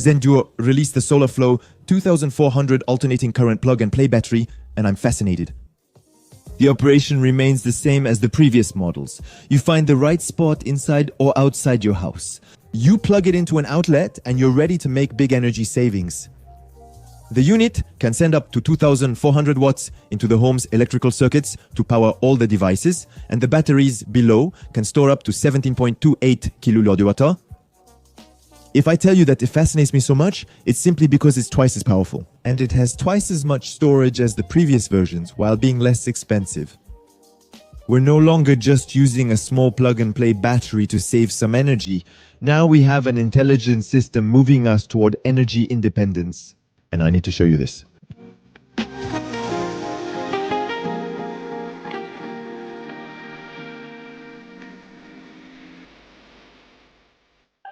Zendure released the SolarFlow 2400 alternating current plug-and-play battery, and I'm fascinated. The operation remains the same as the previous models. You find the right spot inside or outside your house. You plug it into an outlet and you're ready to make big energy savings. The unit can send up to 2400 watts into the home's electrical circuits to power all the devices, and the batteries below can store up to 17.28 kWh. If I tell you that it fascinates me so much, it's simply because it's twice as powerful. And it has twice as much storage as the previous versions, while being less expensive. We're no longer just using a small plug-and-play battery to save some energy. Now we have an intelligent system moving us toward energy independence. And I need to show you this.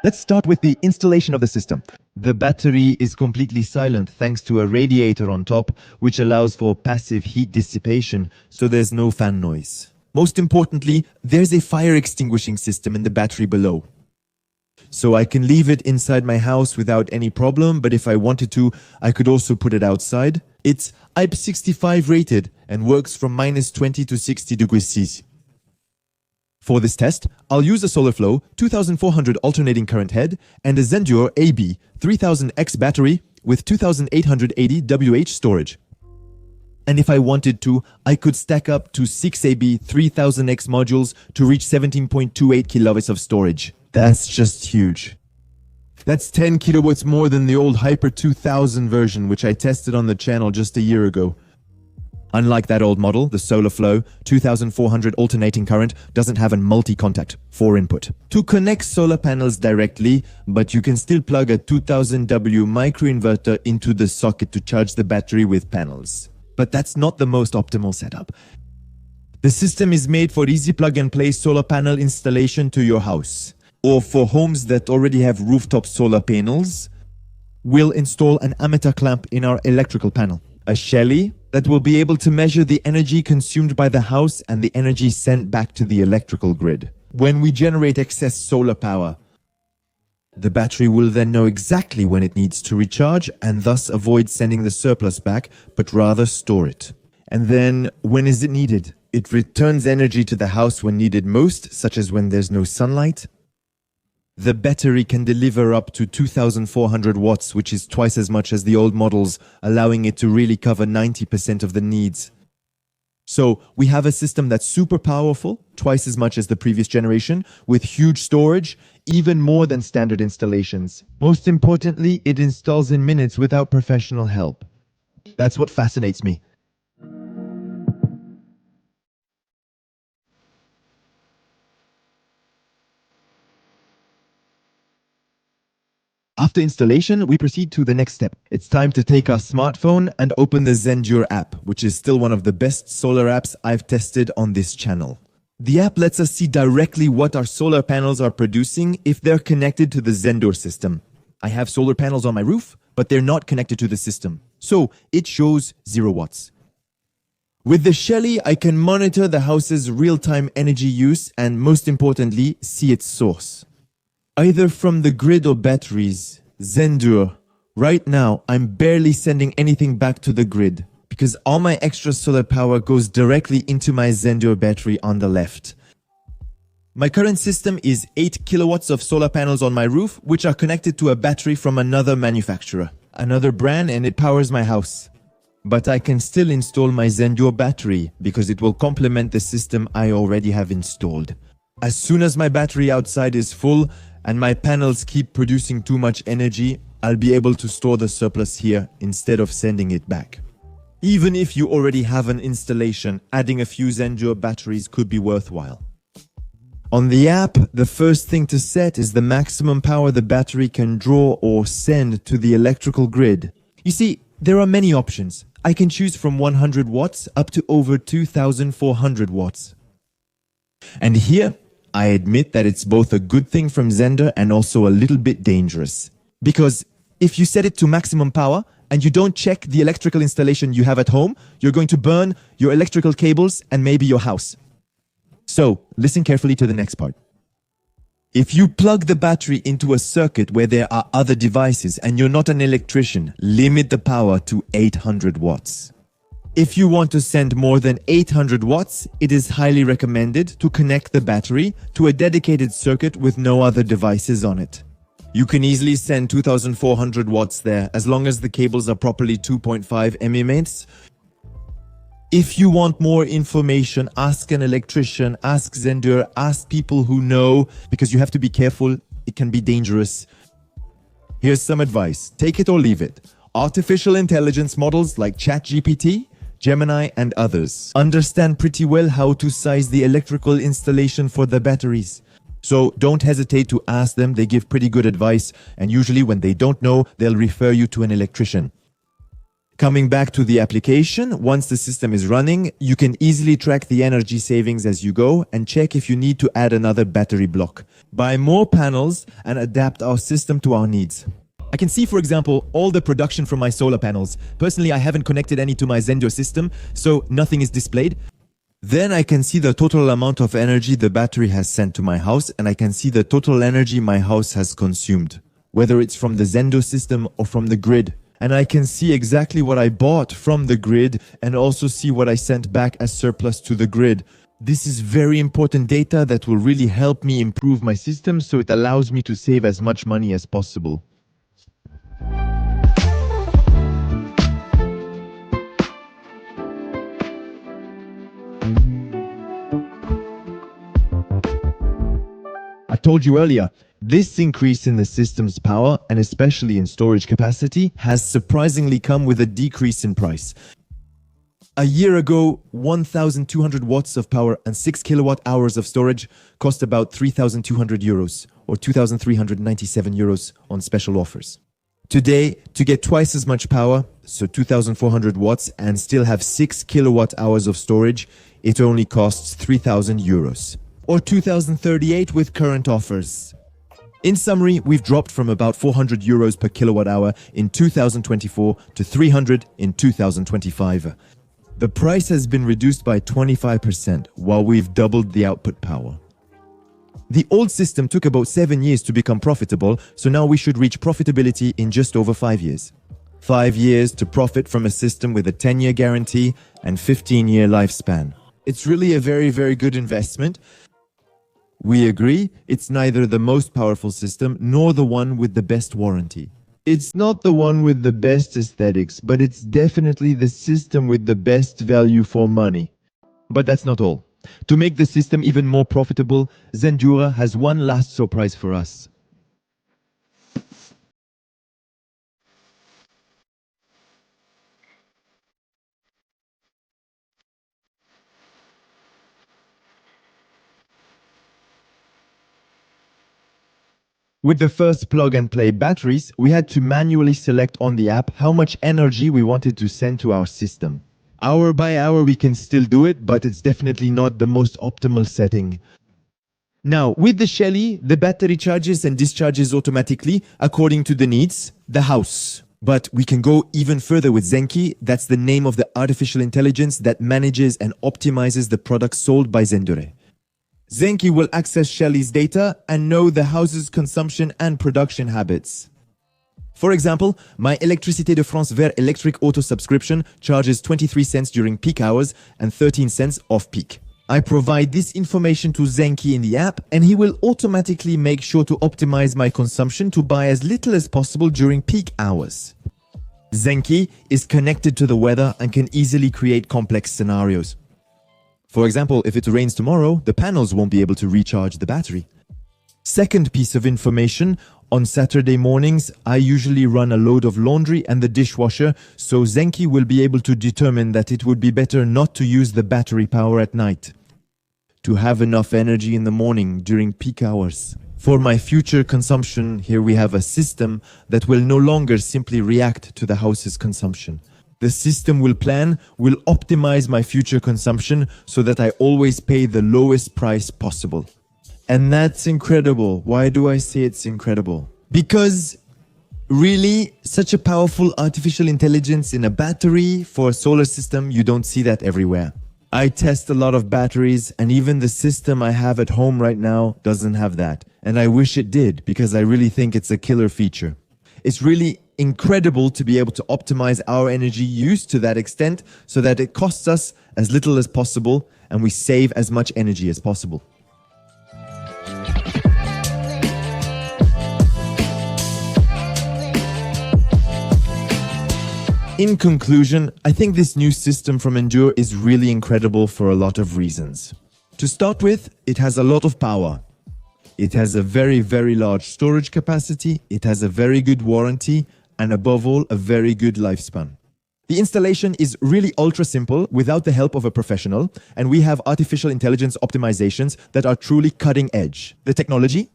Let's start with the installation of the system. The battery is completely silent thanks to a radiator on top, which allows for passive heat dissipation, so there's no fan noise. Most importantly, there's a fire extinguishing system in the battery below. So I can leave it inside my house without any problem, but if I wanted to, I could also put it outside. It's IP65 rated and works from -20 to 60 degrees C. For this test, I'll use a SolarFlow 2400 alternating current head and a Zendure AB 3000X battery with 2880 WH storage. And if I wanted to, I could stack up to 6 AB 3000X modules to reach 17.28 kilowatts of storage. That's just huge. That's 10 kilowatts more than the old Hyper 2000 version, which I tested on the channel just a year ago. Unlike that old model, the SolarFlow 2400 alternating current doesn't have a multi-contact for input to connect solar panels directly, but you can still plug a 2000W microinverter into the socket to charge the battery with panels. But that's not the most optimal setup. The system is made for easy plug-and-play solar panel installation to your house, or for homes that already have rooftop solar panels. We'll install an ammeter clamp in our electrical panel, a Shelly that will be able to measure the energy consumed by the house and the energy sent back to the electrical grid. When we generate excess solar power, the battery will then know exactly when it needs to recharge and thus avoid sending the surplus back, but rather store it. And then, when is it needed? It returns energy to the house when needed most, such as when there's no sunlight. The battery can deliver up to 2400 watts, which is twice as much as the old models, allowing it to really cover 90% of the needs. So we have a system that's super powerful, twice as much as the previous generation, with huge storage, even more than standard installations. Most importantly, it installs in minutes without professional help. That's what fascinates me. After installation, we proceed to the next step. It's time to take our smartphone and open the Zendure app, which is still one of the best solar apps I've tested on this channel. The app lets us see directly what our solar panels are producing if they're connected to the Zendure system. I have solar panels on my roof, but they're not connected to the system, so it shows 0 watts. With the Shelly, I can monitor the house's real-time energy use and, most importantly, see its source. Either from the grid or batteries, Zendure. Right now, I'm barely sending anything back to the grid because all my extra solar power goes directly into my Zendure battery on the left. My current system is 8 kilowatts of solar panels on my roof, which are connected to a battery from another manufacturer, another brand, and it powers my house. But I can still install my Zendure battery because it will complement the system I already have installed. As soon as my battery outside is full, and my panels keep producing too much energy, I'll be able to store the surplus here instead of sending it back. Even if you already have an installation, adding a few Zendure batteries could be worthwhile. On the app, the first thing to set is the maximum power the battery can draw or send to the electrical grid. You see, there are many options. I can choose from 100 watts up to over 2400 watts. And here, I admit that it's both a good thing from Zendure and also a little bit dangerous. Because if you set it to maximum power and you don't check the electrical installation you have at home, you're going to burn your electrical cables and maybe your house. So, listen carefully to the next part. If you plug the battery into a circuit where there are other devices and you're not an electrician, limit the power to 800 watts. If you want to send more than 800 watts, it is highly recommended to connect the battery to a dedicated circuit with no other devices on it. You can easily send 2400 watts there as long as the cables are properly 2.5 mm. If you want more information, ask an electrician, ask Zendure, ask people who know, because you have to be careful, it can be dangerous. Here's some advice, take it or leave it. Artificial intelligence models like ChatGPT, Gemini and others understand pretty well how to size the electrical installation for the batteries. So don't hesitate to ask them, they give pretty good advice, and usually when they don't know, they'll refer you to an electrician. Coming back to the application, once the system is running, you can easily track the energy savings as you go and check if you need to add another battery block. Buy more panels and adapt our system to our needs. I can see, for example, all the production from my solar panels. Personally, I haven't connected any to my Zendure system, so nothing is displayed. Then I can see the total amount of energy the battery has sent to my house, and I can see the total energy my house has consumed, whether it's from the Zendure system or from the grid. And I can see exactly what I bought from the grid and also see what I sent back as surplus to the grid. This is very important data that will really help me improve my system, so it allows me to save as much money as possible. I told you earlier, this increase in the system's power, and especially in storage capacity, has surprisingly come with a decrease in price. A year ago, 1,200 watts of power and 6 kilowatt hours of storage cost about 3,200 euros or 2,397 euros on special offers. Today, to get twice as much power, so 2,400 watts, and still have 6 kilowatt hours of storage, it only costs 3,000 euros. Or 2,038 with current offers. In summary, we've dropped from about 400 euros per kilowatt hour in 2024 to 300 in 2025. The price has been reduced by 25%, while we've doubled the output power. The old system took about 7 years to become profitable, so now we should reach profitability in just over 5 years. 5 years to profit from a system with a 10-year guarantee and 15-year lifespan. It's really a very, very good investment. We agree, it's neither the most powerful system nor the one with the best warranty. It's not the one with the best aesthetics, but it's definitely the system with the best value for money. But that's not all. To make the system even more profitable, Zendure has one last surprise for us. With the first plug-and-play batteries, we had to manually select on the app how much energy we wanted to send to our system. Hour by hour we can still do it, but it's definitely not the most optimal setting. Now, with the Shelly, the battery charges and discharges automatically according to the needs, the house. But we can go even further with Zenki, that's the name of the artificial intelligence that manages and optimizes the products sold by Zendure. Zenki will access Shelly's data and know the house's consumption and production habits. For example, my Électricité de France Vert electric auto subscription charges 23 cents during peak hours and 13 cents off-peak. I provide this information to Zenki in the app, and he will automatically make sure to optimize my consumption to buy as little as possible during peak hours. Zenki is connected to the weather and can easily create complex scenarios. For example, if it rains tomorrow, the panels won't be able to recharge the battery. Second piece of information, on Saturday mornings, I usually run a load of laundry and the dishwasher, so Zenki will be able to determine that it would be better not to use the battery power at night, to have enough energy in the morning during peak hours. For my future consumption, here we have a system that will no longer simply react to the house's consumption. The system will optimize my future consumption so that I always pay the lowest price possible. And that's incredible. Why do I say it's incredible? Because really, such a powerful artificial intelligence in a battery for a solar system, you don't see that everywhere. I test a lot of batteries, and even the system I have at home right now doesn't have that. And I wish it did, because I really think it's a killer feature. It's really incredible to be able to optimize our energy use to that extent so that it costs us as little as possible and we save as much energy as possible. In conclusion, I think this new system from Zendure is really incredible for a lot of reasons. To start with, it has a lot of power. It has a very, very large storage capacity, it has a very good warranty, and above all, a very good lifespan. The installation is really ultra simple without the help of a professional, and we have artificial intelligence optimizations that are truly cutting edge. The technology,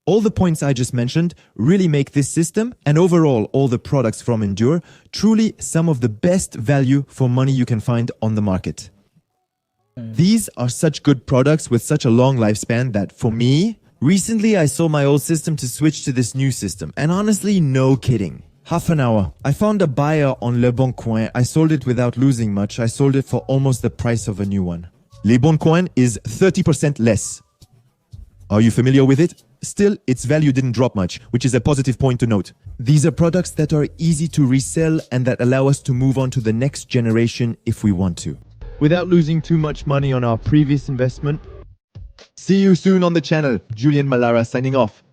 all the points I just mentioned really make this system and overall all the products from Zendure truly some of the best value for money you can find on the market. These are such good products with such a long lifespan that for me, recently I sold my old system to switch to this new system, and honestly, no kidding. Half an hour. I found a buyer on Le Bon Coin. I sold it without losing much. I sold it for almost the price of a new one. Le Bon Coin is 30% less. Are you familiar with it? Still, its value didn't drop much, which is a positive point to note. These are products that are easy to resell and that allow us to move on to the next generation if we want to, without losing too much money on our previous investment. See you soon on the channel. Julian Malara signing off.